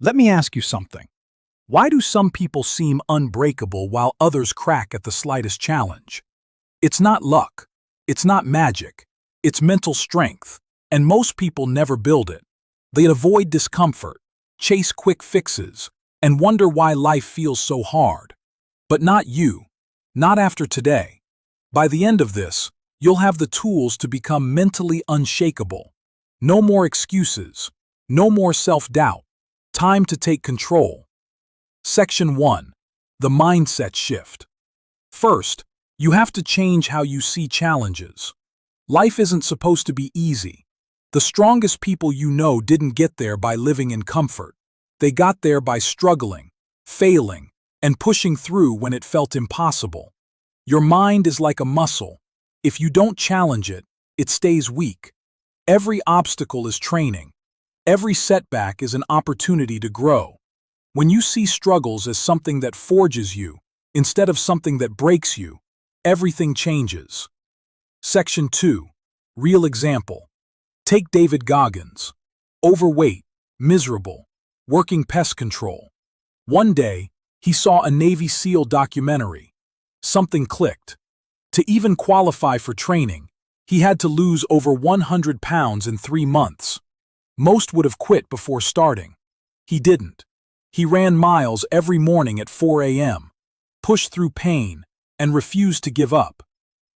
Let me ask you something. Why do some people seem unbreakable while others crack at the slightest challenge? It's not luck. It's not magic. It's mental strength, and most people never build it. They avoid discomfort, chase quick fixes, and wonder why life feels so hard. But not you. Not after today. By the end of this, you'll have the tools to become mentally unshakable. No more excuses. No more self-doubt. Time to take control. Section 1. The Mindset Shift. First, you have to change how you see challenges. Life isn't supposed to be easy. The strongest people you know didn't get there by living in comfort. They got there by struggling, failing, and pushing through when it felt impossible. Your mind is like a muscle. If you don't challenge it, it stays weak. Every obstacle is training. Every setback is an opportunity to grow. When you see struggles as something that forges you, instead of something that breaks you, everything changes. Section 2. Real example. Take David Goggins. Overweight, miserable, working pest control. One day, he saw a Navy SEAL documentary. Something clicked. To even qualify for training, he had to lose over 100 pounds in 3 months. Most would have quit before starting. He didn't. He ran miles every morning at 4 a.m., pushed through pain, and refused to give up.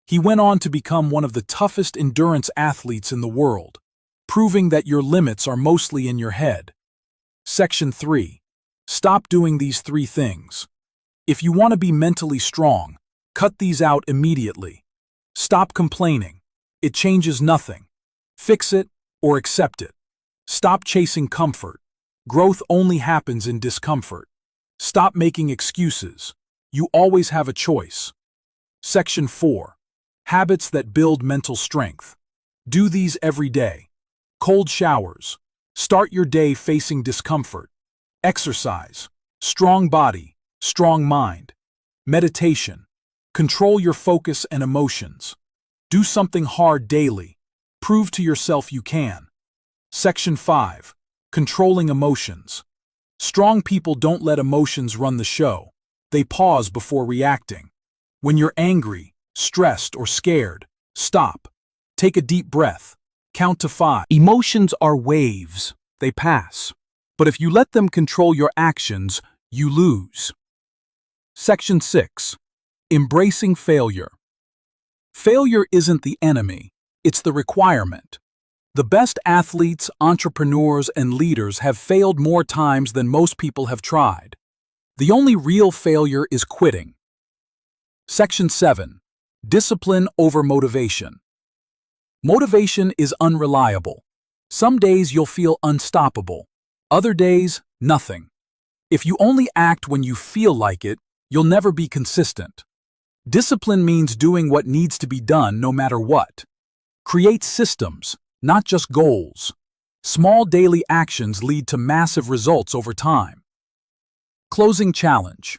He went on to become one of the toughest endurance athletes in the world, proving that your limits are mostly in your head. Section 3. Stop doing these 3 things. If you want to be mentally strong, cut these out immediately. Stop complaining. It changes nothing. Fix it or accept it. Stop chasing comfort. Growth only happens in discomfort. Stop making excuses. You always have a choice. Section 4. Habits that build mental strength. Do these every day. Cold showers. Start your day facing discomfort. Exercise. Strong body, strong mind. Meditation. Control your focus and emotions. Do something hard daily. Prove to yourself you can. Section 5. Controlling emotions. Strong people don't let emotions run the show. They pause before reacting. When you're angry, stressed, or scared, stop. Take a deep breath. Count to 5. Emotions are waves. They pass. But if you let them control your actions, you lose. Section 6. Embracing failure. Failure isn't the enemy. It's the requirement. The best athletes, entrepreneurs, and leaders have failed more times than most people have tried. The only real failure is quitting. Section 7. Discipline over motivation. Motivation is unreliable. Some days you'll feel unstoppable. Other days, nothing. If you only act when you feel like it, you'll never be consistent. Discipline means doing what needs to be done no matter what. Create systems, not just goals. Small daily actions lead to massive results over time. Closing challenge.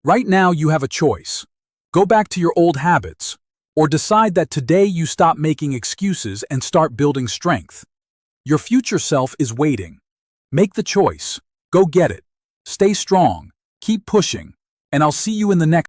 Right now you have a choice. Go back to your old habits, or decide that today you stop making excuses and start building strength. Your future self is waiting. Make the choice. Go get it. Stay strong. Keep pushing. And I'll see you in the next